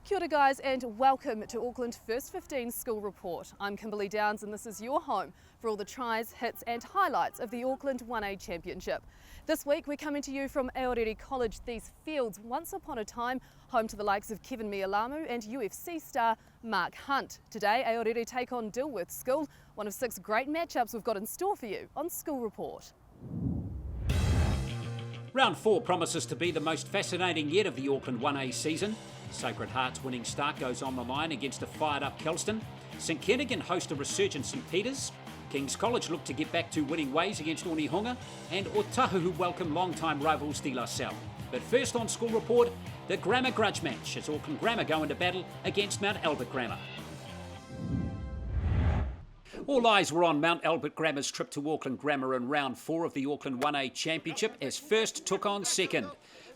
Kia ora guys and welcome to Auckland First 15 School Report. I'm Kimberly Downs and this is your home for all the tries, hits and highlights of the Auckland 1A Championship. This week we're coming to you from Aorere College, these fields once upon a time home to the likes of Kevin Mialamu and UFC star Mark Hunt. Today Aorere take on Dilworth School, one of 6 great matchups we've got in store for you on School Report. Round 4 promises to be the most fascinating yet of the Auckland 1A season. Sacred Heart's winning start goes on the line against a fired-up Kelston. St Kentigern host a resurgent St Peters. King's College look to get back to winning ways against Onehunga. And Otahuhu welcome long-time rivals Salle. But first on School Report, the Grammar Grudge match as Auckland Grammar go into battle against Mount Albert Grammar. All eyes were on Mount Albert Grammar's trip to Auckland Grammar in round 4 of the Auckland 1A Championship as first took on second.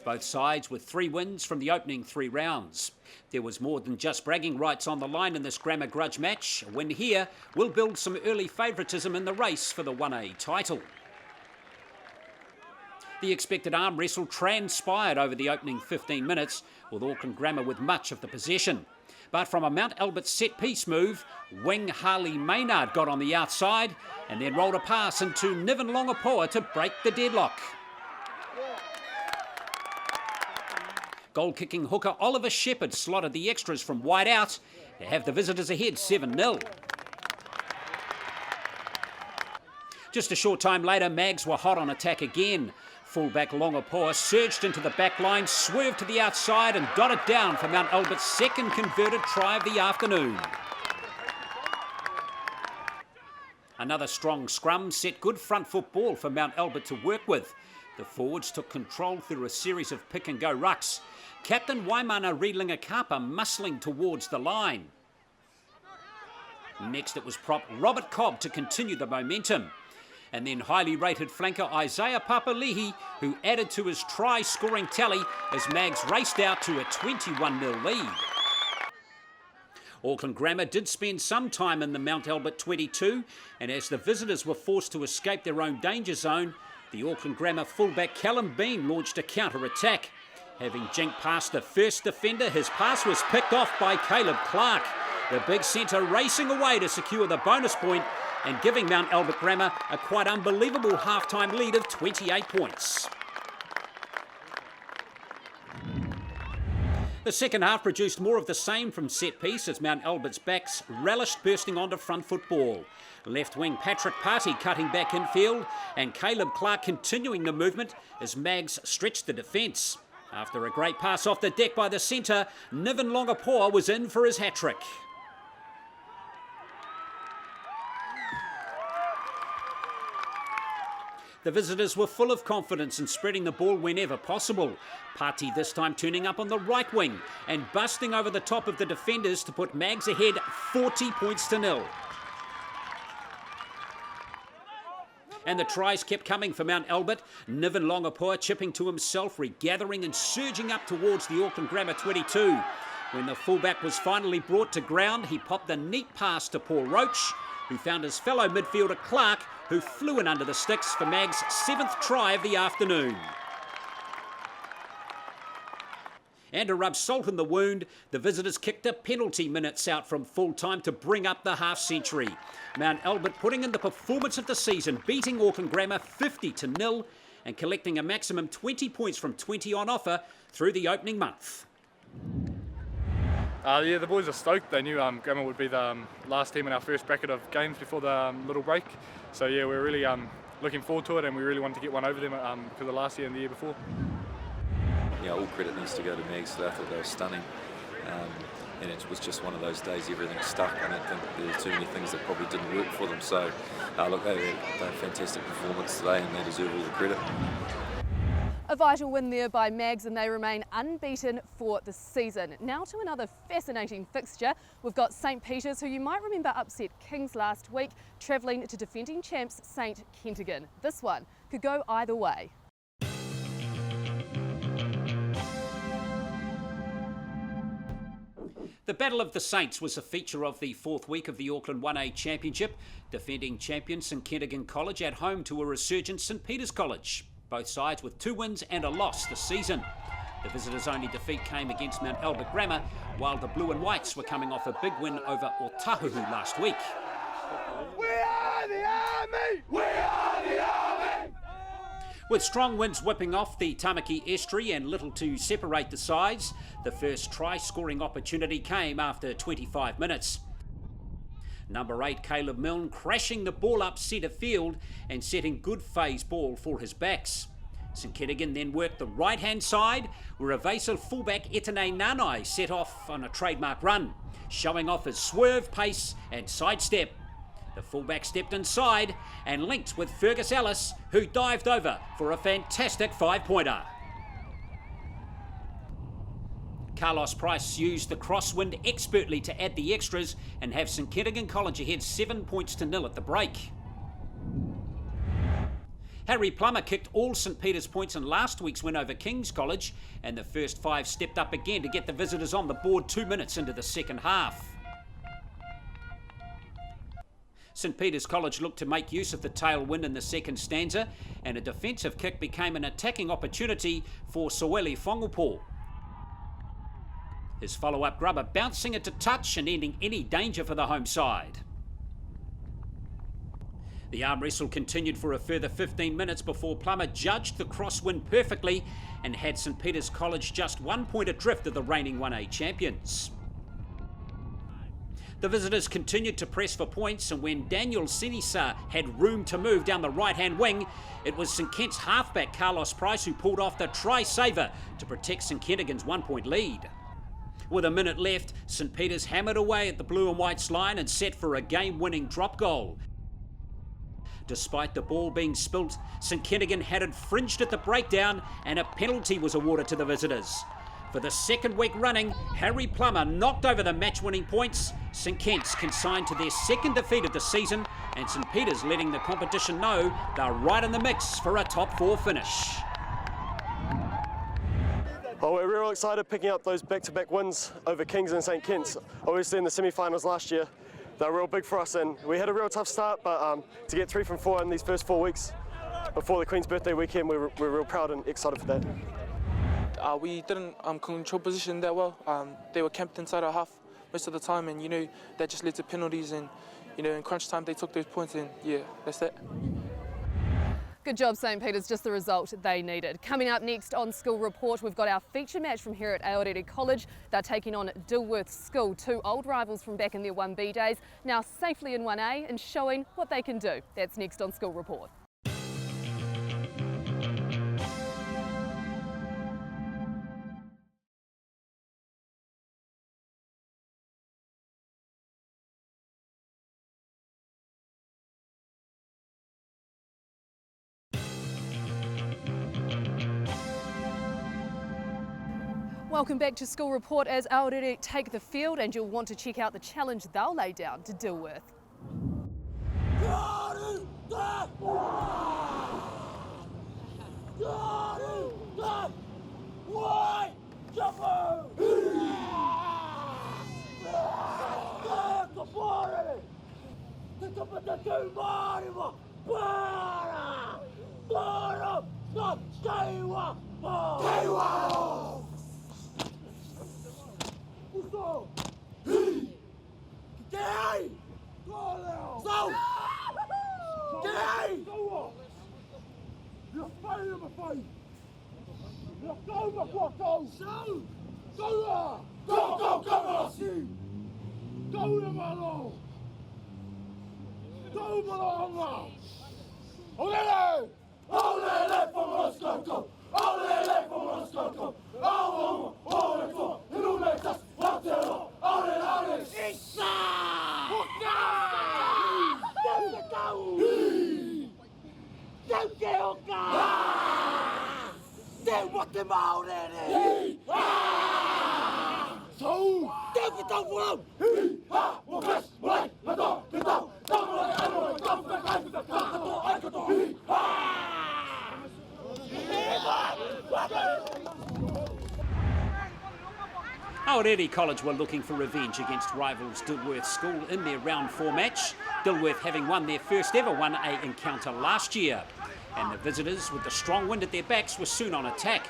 Both sides with 3 wins from the opening 3 rounds. There was more than just bragging rights on the line in this Grammar Grudge match. A win here will build some early favouritism in the race for the 1A title. The expected arm wrestle transpired over the opening 15 minutes, with Auckland Grammar with much of the possession. But from a Mount Albert set-piece move, wing Harley Maynard got on the outside and then rolled a pass into Niven Longapoa to break the deadlock. Goal-kicking hooker Oliver Shepherd slotted the extras from wide out to have the visitors ahead 7-0. Just a short time later, Mags were hot on attack again. Fullback Longapoa surged into the back line, swerved to the outside and dotted down for Mount Albert's second converted try of the afternoon. Another strong scrum set good front foot ball for Mount Albert to work with. The forwards took control through a series of pick-and-go rucks. Captain Waimana Riedlinger Kapa muscling towards the line. Next it was prop Robert Cobb to continue the momentum. And then highly rated flanker Isaiah Papalihi, who added to his try-scoring tally as Mags raced out to a 21-0 lead. Auckland Grammar did spend some time in the Mount Albert 22, and as the visitors were forced to escape their own danger zone, the Auckland Grammar fullback Callum Bean launched a counter-attack. Having jinked past the first defender, his pass was picked off by Caleb Clark. The big centre racing away to secure the bonus point and giving Mount Albert Grammar a quite unbelievable half-time lead of 28 points. The second half produced more of the same from set-piece as Mount Albert's backs relished bursting onto front football. Left wing Patrick Party cutting back infield and Caleb Clark continuing the movement as Mags stretched the defence. After a great pass off the deck by the centre, Niven Longapoa was in for his hat-trick. The visitors were full of confidence in spreading the ball whenever possible. Party this time turning up on the right wing and busting over the top of the defenders to put Mags ahead 40 points to 0. And the tries kept coming for Mount Albert. Niven Longapoa chipping to himself, regathering and surging up towards the Auckland Grammar 22. When the fullback was finally brought to ground, he popped a neat pass to Paul Roach, who found his fellow midfielder Clark, who flew in under the sticks for Mag's 7th try of the afternoon. And to rub salt in the wound, the visitors kicked a penalty minutes out from full time to bring up the half-century. Mount Albert putting in the performance of the season, beating Auckland Grammar 50-0 and collecting a maximum 20 points from 20 on offer through the opening month. Yeah, the boys are stoked. They knew Grammar would be the last team in our first bracket of games before the little break. So yeah, we're really looking forward to it, and we really wanted to get one over them because of last year and the year before. Yeah, all credit needs to go to Mags. I thought they were stunning. And it was just one of those days everything stuck. I don't think there were too many things that probably didn't work for them. So look, they had a fantastic performance today and they deserve all the credit. A vital win there by Mags and they remain unbeaten for the season. Now to another fascinating fixture. We've got St Peters, who you might remember upset Kings last week, travelling to defending champs St Kentigern. This one could go either way. The Battle of the Saints was a feature of the 4th week of the Auckland 1A Championship, defending champion St Ketntigern College at home to a resurgent St Peters College. Both sides with 2 wins and a loss this season. The visitors' only defeat came against Mount Albert Grammar, while the Blue and Whites were coming off a big win over Otahuhu last week. We are the Army! We are the Army! With strong winds whipping off the Tamaki estuary and little to separate the sides, the first try-scoring opportunity came after 25 minutes. Number 8, Caleb Milne, crashing the ball up centre field and setting good phase ball for his backs. St Kentigern then worked the right-hand side, where evasive fullback Etene Nanai set off on a trademark run, showing off his swerve, pace and sidestep. The fullback stepped inside and linked with Fergus Ellis, who dived over for a fantastic 5-pointer. Carlos Price used the crosswind expertly to add the extras and have St Kentigern College ahead 7-0 at the break. Harry Plummer kicked all St Peter's points in last week's win over King's College, and the first 5 stepped up again to get the visitors on the board 2 minutes into the second half. St Peter's College looked to make use of the tailwind in the second stanza, and a defensive kick became an attacking opportunity for Soeli Fongupo. His follow-up grubber bouncing it to touch and ending any danger for the home side. The arm wrestle continued for a further 15 minutes before Plummer judged the crosswind perfectly and had St Peter's College just 1 point adrift of the reigning 1A champions. The visitors continued to press for points, and when Daniel Sinisa had room to move down the right-hand wing, it was St Kent's halfback Carlos Price who pulled off the try-saver to protect St Kentigern's 1-point lead. With a minute left, St Peter's hammered away at the Blue and Whites line and set for a game-winning drop goal. Despite the ball being spilt, St Kentigern had it fringed at the breakdown and a penalty was awarded to the visitors. For the second week running, Harry Plummer knocked over the match-winning points. St Kent's consigned to their second defeat of the season, and St Peter's letting the competition know they're right in the mix for a top 4 finish. Oh, we're real excited picking up those back-to-back wins over Kings and St Kitts. Obviously in the semi-finals last year, they're real big for us, and we had a real tough start, but to get 3 from 4 in these first 4 weeks before the Queen's birthday weekend, we're real proud and excited for that. We didn't control position that well. They were camped inside our half most of the time, and that just led to penalties, and in crunch time they took those points, and yeah, that's it. Good job, St Peter's, just the result they needed. Coming up next on School Report, we've got our feature match from here at Aorere College. They're taking on Dilworth School, 2 old rivals from back in their 1B days, now safely in 1A and showing what they can do. That's next on School Report. Welcome back to School Report as Aorere take the field, and you'll want to check out the challenge they'll lay down to Dilworth. Aorere College were looking for revenge against rivals Dilworth School in their round 4 match, Dilworth having won their first ever 1A encounter last year. And the visitors, with the strong wind at their backs, were soon on attack.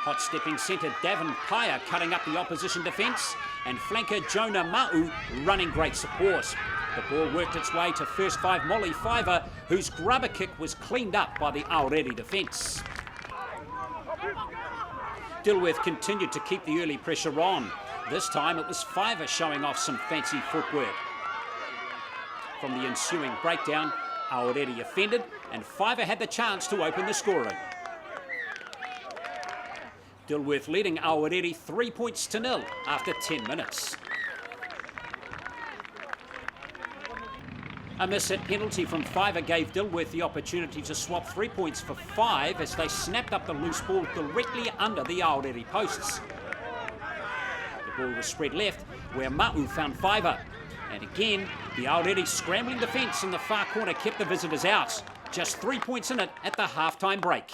Hot-stepping centre Davin Paya cutting up the opposition defence, and flanker Jonah Ma'u running great support. The ball worked its way to first five Molly Fiver, whose grubber kick was cleaned up by the Aorere defence. Dilworth continued to keep the early pressure on. This time it was Fiver showing off some fancy footwork. From the ensuing breakdown, Aorere offended and Fiver had the chance to open the scoring. Dilworth leading Aorere 3-0 after 10 minutes. A miss-hit penalty from Fiver gave Dilworth the opportunity to swap 3 points for 5 as they snapped up the loose ball directly under the Aorere posts. The ball was spread left where Ma'u found Fiver. And again, the Aorere scrambling defence in the far corner kept the visitors out. Just 3 points in it at the half-time break.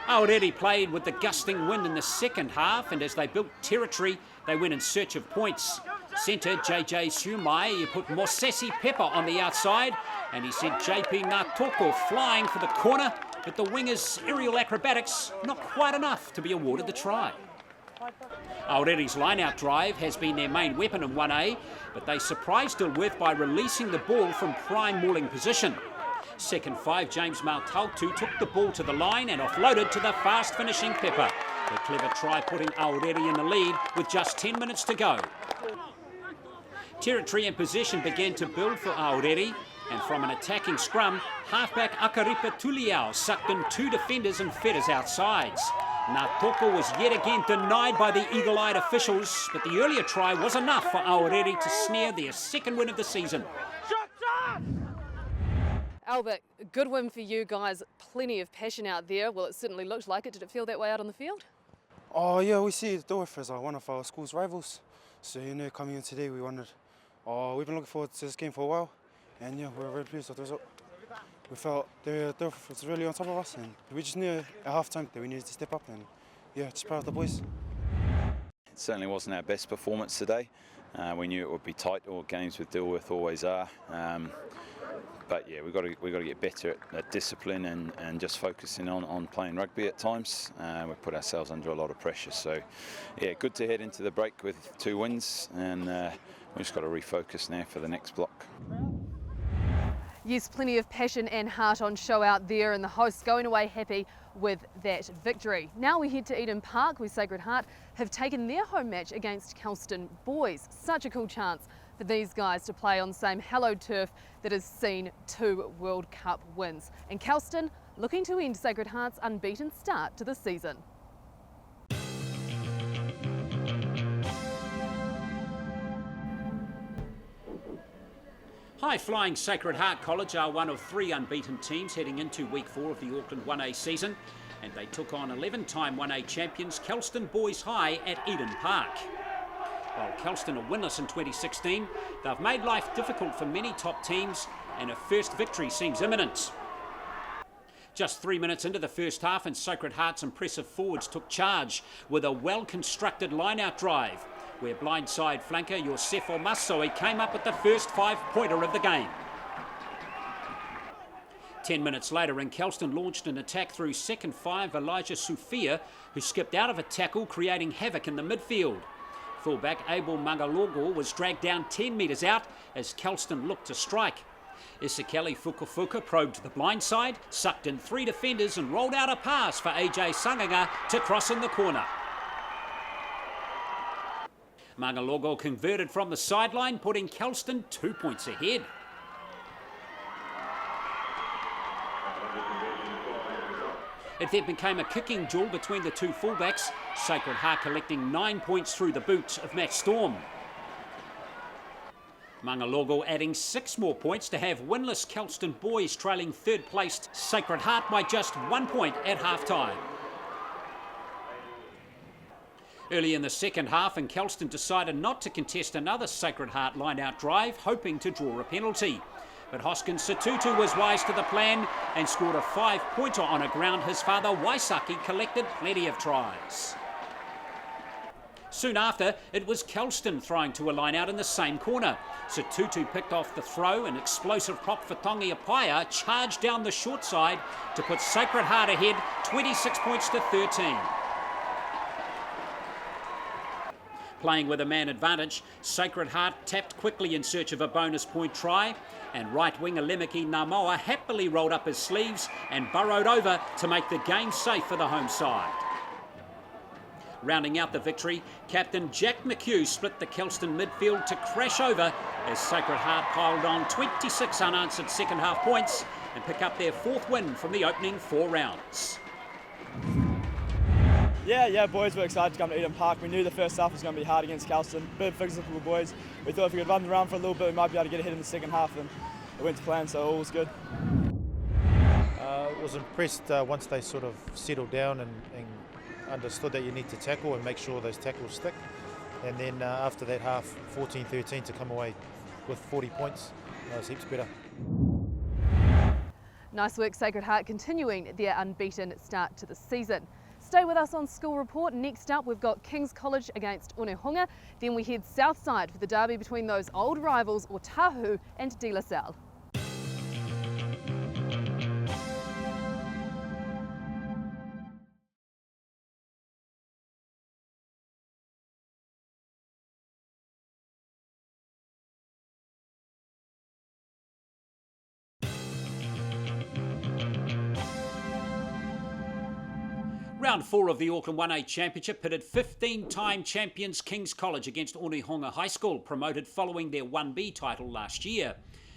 Aorere played with the gusting wind in the second half, and as they built territory, they went in search of points. Centre JJ Sumai put Mosesi Pepper on the outside, and he sent JP Natoko flying for the corner, but the wingers' aerial acrobatics not quite enough to be awarded the try. Aorere's line-out drive has been their main weapon in 1A, but they surprised Dilworth by releasing the ball from prime mauling position. Second five, James Mautautu took the ball to the line and offloaded to the fast-finishing Pepper. The clever try putting Aorere in the lead with just 10 minutes to go. Territory and possession began to build for Aorere, and from an attacking scrum, halfback Akaripa Tuliao sucked in 2 defenders and fed his outsides. Natoko was yet again denied by the eagle-eyed officials, but the earlier try was enough for Aorere to snare their second win of the season. Albert, a good win for you guys. Plenty of passion out there. Well, it certainly looked like it. Did it feel that way out on the field? Oh yeah, we see Dilworth as one of our school's rivals. So coming in today, we wondered. We've been looking forward to this game for a while, and yeah, we're very pleased with the result. We felt Dilworth was really on top of us, and we just knew at half time that we needed to step up, and yeah, just proud of the boys. It certainly wasn't our best performance today. We knew it would be tight. All games with Dilworth always are. But yeah, we've got to get better at discipline and just focusing on playing rugby at times. We've put ourselves under a lot of pressure. So yeah, good to head into the break with 2 wins, and we've just got to refocus now for the next block. Yes, plenty of passion and heart on show out there, and the hosts going away happy with that victory. Now we head to Eden Park, where Sacred Heart have taken their home match against Kelston boys. Such a cool chance for these guys to play on the same hallowed turf that has seen 2 World Cup wins. And Kelston looking to end Sacred Heart's unbeaten start to the season. High-flying Sacred Heart College are one of 3 unbeaten teams heading into week 4 of the Auckland 1A season, and they took on 11-time 1A champions Kelston Boys High at Eden Park. While Kelston are winless in 2016, they've made life difficult for many top teams, and a first victory seems imminent. Just 3 minutes into the first half, and Sacred Heart's impressive forwards took charge with a well-constructed line-out drive, where blindside flanker Yosefo Masoi came up with the first 5-pointer of the game. 10 minutes later, and Kelston launched an attack through second 5 Elijah Sufia, who skipped out of a tackle, creating havoc in the midfield. Fullback Abel Mangalogo was dragged down 10 metres out as Kelston looked to strike. Isikeli Fukufuka probed to the blind side, sucked in 3 defenders and rolled out a pass for AJ Sangaga to cross in the corner. Mangalogo converted from the sideline, putting Kelston 2 points ahead. It then became a kicking duel between the 2 fullbacks, Sacred Heart collecting 9 points through the boot of Matt Storm. Mangalogo adding 6 more points to have winless Kelston boys trailing third-placed Sacred Heart by just 1 point at half-time. Early in the second half, and Kelston decided not to contest another Sacred Heart line-out drive, hoping to draw a penalty. But Hoskins Satutu was wise to the plan and scored a 5-pointer on a ground his father Waisaki collected plenty of tries. Soon after, it was Kelston throwing to a line out in the same corner. Tutu picked off the throw, and explosive prop for Tongi Apaya charged down the short side to put Sacred Heart ahead 26 points to 13. Playing with a man advantage, Sacred Heart tapped quickly in search of a bonus point try, and right winger Lemeki Namoa happily rolled up his sleeves and burrowed over to make the game safe for the home side. Rounding out the victory, captain Jack McHugh split the Kelston midfield to crash over as Sacred Heart piled on 26 unanswered second half points and pick up their 4th win from the opening 4 rounds. Yeah, boys, we're excited to come to Eden Park. We knew the first half was going to be hard against Kelston. Big physical boys. We thought if we could run around for a little bit, we might be able to get ahead in the second half, and it went to plan, so all was good. I was impressed once they sort of settled down and understood that you need to tackle and make sure those tackles stick. And then after that half, 14-13, to come away with 40 points, that was heaps better. Nice work, Sacred Heart, continuing their unbeaten start to the season. Stay with us on School Report. Next up, we've got King's College against Onehunga. Then we head south side for the derby between those old rivals Otahuhu and Salle. Round 4 of the Auckland 1A Championship pitted 15-time champions King's College against Onehunga High School, promoted following their 1B title last year.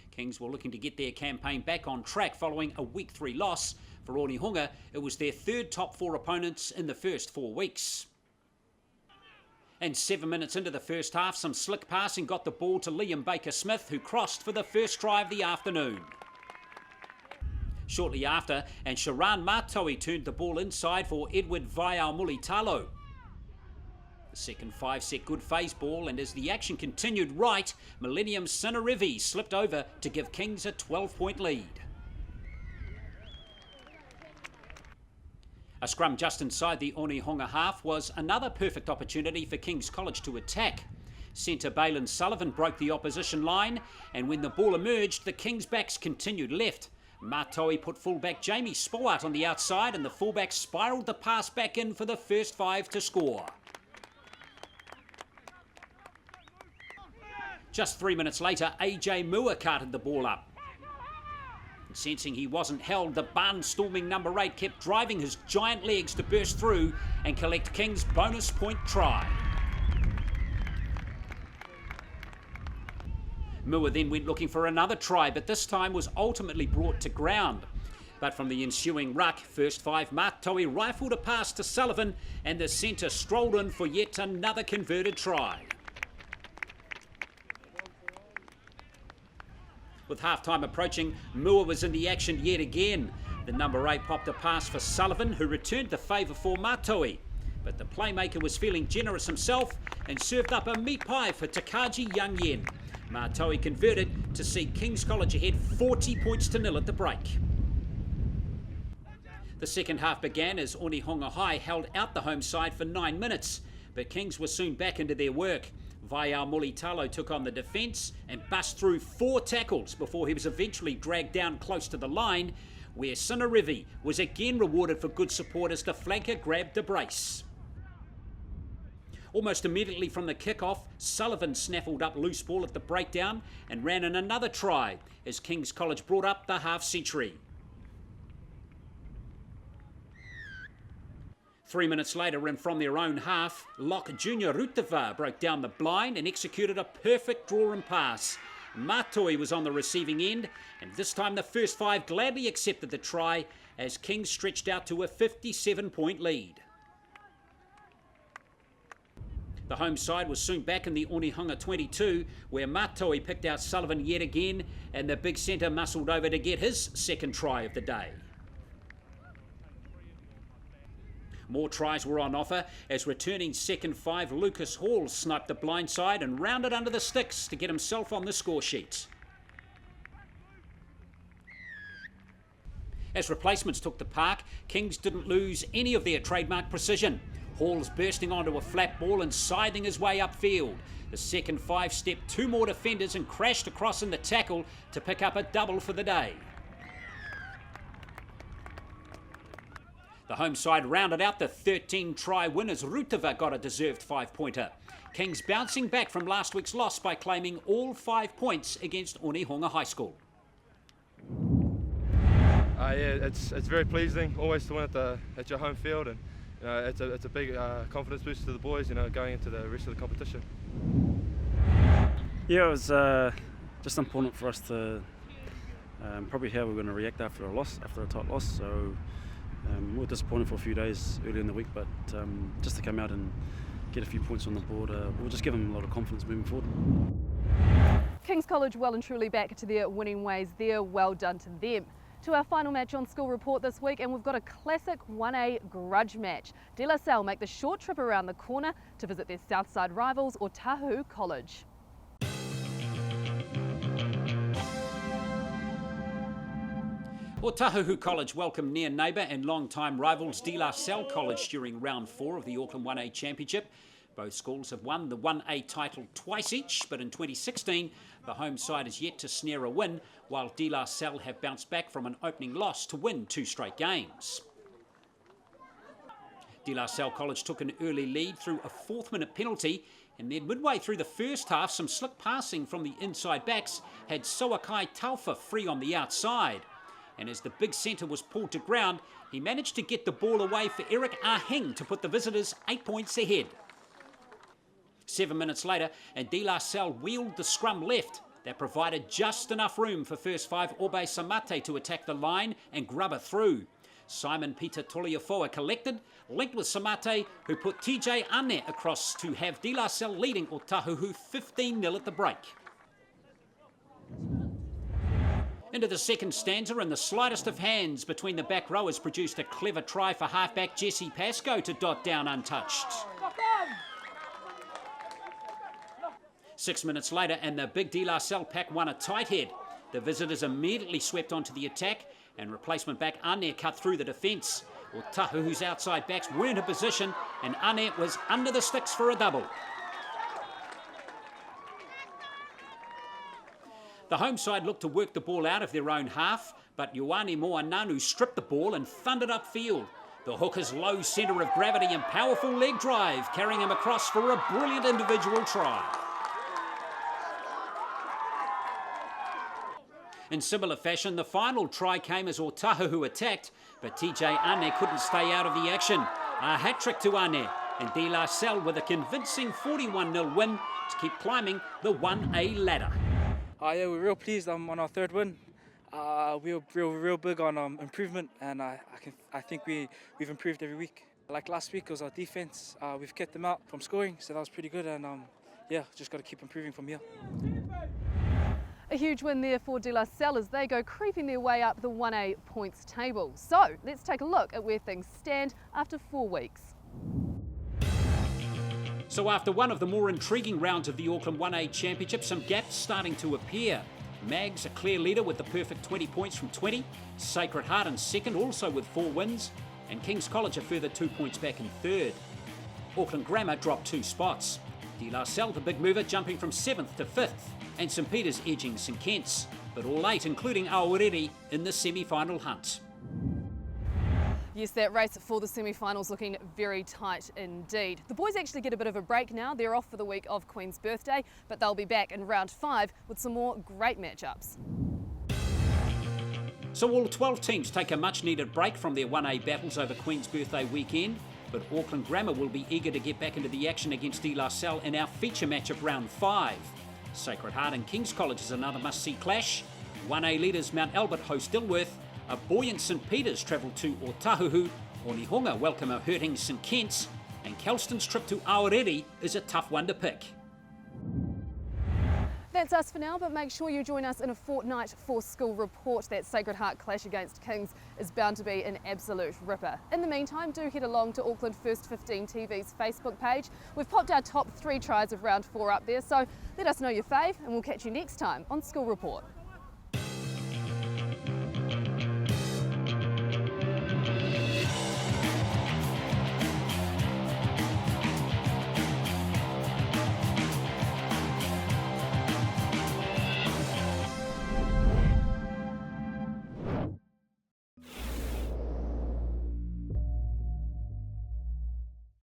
Kings were looking to get their campaign back on track following a Week 3 loss. For Onehunga, it was their 3rd top 4 opponents in the first 4 weeks. And 7 minutes into the first half, some slick passing got the ball to Liam Baker-Smith, who crossed for the first try of the afternoon. Shortly after, and Sharan Mātoe turned the ball inside for Edward Vaiaumulitalo. The second 5-set good phase ball, and as the action continued right, Millennium Sinarivi slipped over to give Kings a 12-point lead. A scrum just inside the Onehunga half was another perfect opportunity for King's College to attack. Centre Balin Sullivan broke the opposition line, and when the ball emerged, the Kings' backs continued left. Mātoe put fullback Jamie Spowart on the outside, and the fullback spiralled the pass back in for the first 5 to score. Just 3 minutes later, AJ Mua carted the ball up. And sensing he wasn't held, the barnstorming number 8 kept driving his giant legs to burst through and collect King's bonus point try. Mua then went looking for another try, but this time was ultimately brought to ground. But from the ensuing ruck, first 5 Mātoe rifled a pass to Sullivan, and the centre strolled in for yet another converted try. With half-time approaching, Mua was in the action yet again. The number 8 popped a pass for Sullivan, who returned the favour for Mātoe. But the playmaker was feeling generous himself and served up a meat pie for Takaji Young Yen. Mātoe converted to see King's College ahead 40 points to 0 at the break. The second half began as Onehunga High held out the home side for 9 minutes, but Kings were soon back into their work. Vaiaumulitalo took on the defence and bust through 4 tackles before he was eventually dragged down close to the line, where Sinarivi was again rewarded for good support as the flanker grabbed the brace. Almost immediately from the kick-off, Sullivan snaffled up loose ball at the breakdown and ran in another try as King's College brought up the half-century. 3 minutes later, and from their own half, Locke Junior Rutava broke down the blind and executed a perfect draw and pass. Mātoe was on the receiving end, and this time the first 5 gladly accepted the try as Kings stretched out to a 57-point lead. The home side was soon back in the Onehunga 22, where Mātoe picked out Sullivan yet again, and the big centre muscled over to get his second try of the day. More tries were on offer as returning second 5 Lucas Hall sniped the blind side and rounded under the sticks to get himself on the score sheet. As replacements took the park, Kings didn't lose any of their trademark precision. Hall's bursting onto a flat ball and scything his way upfield. The second 5-stepped 2 more defenders and crashed across in the tackle to pick up a double for the day. The home side rounded out the 13-try winners. Rutava got a deserved 5-pointer. Kings bouncing back from last week's loss by claiming all 5 points against Onehunga High School. Yeah, it's very pleasing always to win at your home field, and it's a big confidence boost to the boys, going into the rest of the competition. Yeah, it was just important for us to probably how we're going to react after a tight loss. So we were disappointed for a few days early in the week, but just to come out and get a few points on the board, we'll just give them a lot of confidence moving forward. Kings College well and truly back to their winning ways there. Well done to them. To our final match on School Report this week, and we've got a classic 1A grudge match. Salle make the short trip around the corner to visit their Southside rivals, Otahuhu College. Otahuhu College welcome near neighbour and long-time rivals Salle College during round 4 of the Auckland 1A Championship. Both schools have won the 1A title twice each, but in 2016 the home side is yet to snare a win, while Salle have bounced back from an opening loss to win 2 straight games. Salle College took an early lead through a 4th-minute penalty, and then midway through the first half, some slick passing from the inside backs had Soakai Taufa free on the outside. And as the big centre was pulled to ground, he managed to get the ball away for Eric Aheng to put the visitors 8 points ahead. 7 minutes later, and Salle wheeled the scrum left. That provided just enough room for first 5 Obe Samate to attack the line and grubber through. Simon Peter Toliafoa collected, linked with Samate, who put TJ Ane across to have Salle leading Otahuhu 15-0 at the break. Into the second stanza, and the slightest of hands between the back rowers produced a clever try for halfback Jesse Pascoe to dot down untouched. 6 minutes later, and the big Salle pack won a tight head. The visitors immediately swept onto the attack, and replacement back Ane cut through the defence. Otahuhu's outside backs weren't in position, and Ane was under the sticks for a double. The home side looked to work the ball out of their own half, but Ioane Moananu stripped the ball and thundered upfield. The hooker's low centre of gravity and powerful leg drive carrying him across for a brilliant individual try. In similar fashion, the final try came as Otahuhu attacked, but TJ Ane couldn't stay out of the action. A hat-trick to Ane, and Salle with a convincing 41-0 win to keep climbing the 1A ladder. Yeah, we're real pleased on our 3rd win. We're real big on improvement, and I think we've improved every week. Like last week, it was our defence. We've kept them out from scoring, so that was pretty good, and yeah, just got to keep improving from here. A huge win there for Salle as they go creeping their way up the 1A points table. So let's take a look at where things stand after 4 weeks. So after one of the more intriguing rounds of the Auckland 1A Championship, some gaps starting to appear. Mags a clear leader with the perfect 20 points from 20. Sacred Heart in second, also with 4 wins. And Kings College a further 2 points back in third. Auckland Grammar dropped 2 spots. Salle, the big mover, jumping from 7th to 5th. And St Peter's edging St Kent's. But all 8, including Aorere, in the semi-final hunt. Yes, that race for the semi-finals looking very tight indeed. The boys actually get a bit of a break now. They're off for the week of Queen's birthday, but they'll be back in round 5 with some more great matchups. So all 12 teams take a much-needed break from their 1A battles over Queen's birthday weekend, but Auckland Grammar will be eager to get back into the action against Salle in our feature match of round 5. Sacred Heart and Kings College is another must-see clash. 1A leaders Mount Albert host Dilworth. A buoyant St Peter's travel to Otahuhu. Onehunga welcome a hurting St Kent's. And Kelston's trip to Aorere is a tough one to pick. That's us for now, but make sure you join us in a fortnight for School Report. That Sacred Heart clash against Kings is bound to be an absolute ripper. In the meantime, do head along to Auckland First 15 TV's Facebook page. We've popped our top 3 tries of round 4 up there, so let us know your fave and we'll catch you next time on School Report.